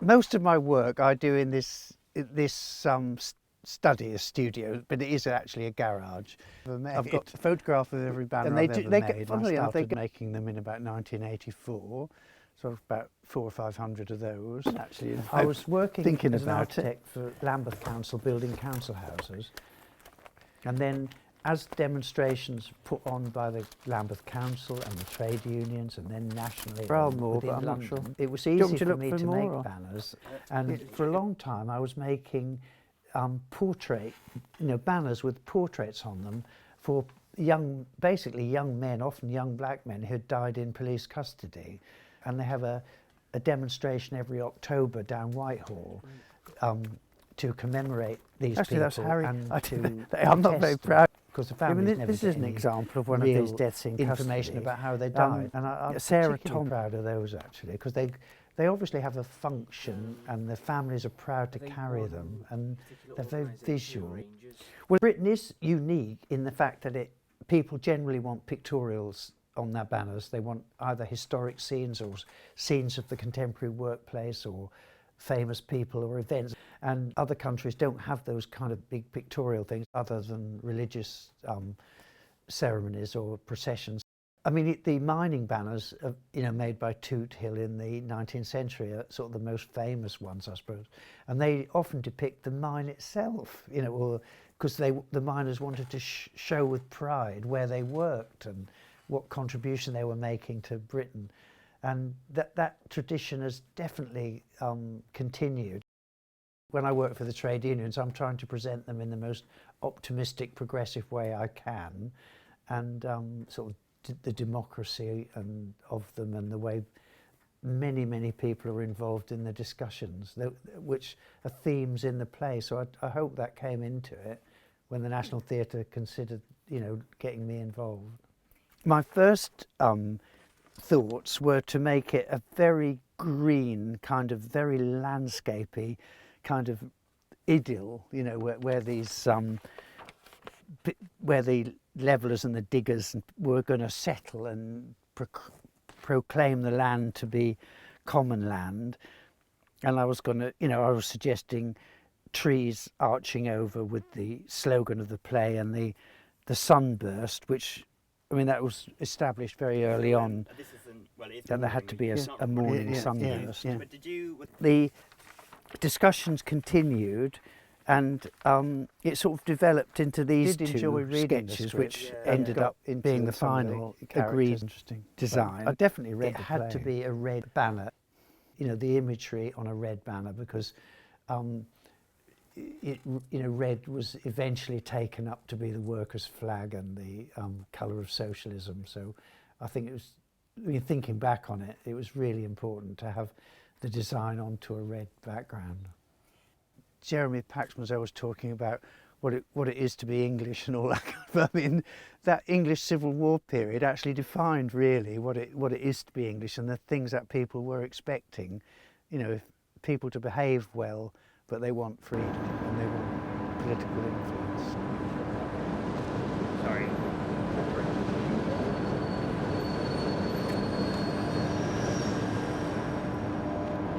Most of my work I do in this study, a studio, but it is actually a garage. I've got a photograph of every banner I've ever made. I started making them in about 1984, so about 400 or 500 of those. Actually, I was working as an architect for Lambeth Council, building council houses, and then as demonstrations put on by the Lambeth Council and the trade unions, and then nationally within London, it was easy for me to make banners. And for a long time, I was making banners with portraits on them for basically young men, often young black men who had died in police custody. And they have a demonstration every October down Whitehall to commemorate these people. That's Harry. And I'm not very proud. Because the families never this is an example of one of these deaths in information custody. about how they died. And I'm Sarah particularly proud of those actually, because they obviously have a function, and the families are proud to carry them, and they're very visual. Well, Britain is unique in the fact that people generally want pictorials on their banners. They want either historic scenes or scenes of the contemporary workplace or famous people or events, and other countries don't have those kind of big pictorial things other than religious ceremonies or processions. I mean, the mining banners, made by Toot Hill in the 19th century are sort of the most famous ones, I suppose, and they often depict the mine itself, because the miners wanted to show with pride where they worked and what contribution they were making to Britain. And that tradition has definitely continued. When I work for the trade unions, I'm trying to present them in the most optimistic, progressive way I can, and sort of the democracy of them, and the way many people are involved in the discussions, which are themes in the play. So I hope that came into it when the National Theatre considered, getting me involved. My first thoughts were to make it a very green, kind of very landscapey kind of idyll, where these where the levellers and the diggers were going to settle and proclaim the land to be common land. And I was I was suggesting trees arching over with the slogan of the play, and the sunburst, which that was established very early on, that there had to be a morning sunburst. But the discussions continued, and it sort of developed into these two sketches, which ended up being the final agreed design. I definitely read it had to be a red banner, the imagery on a red banner, because red was eventually taken up to be the workers' flag and the colour of socialism. So I think it was, thinking back on it, it was really important to have the design onto a red background. Jeremy Paxman was always talking about what it is to be English and all that kind of, that English Civil War period actually defined really what it is to be English, and the things that people were expecting, people to behave well, but they want freedom and they want political influence. Sorry.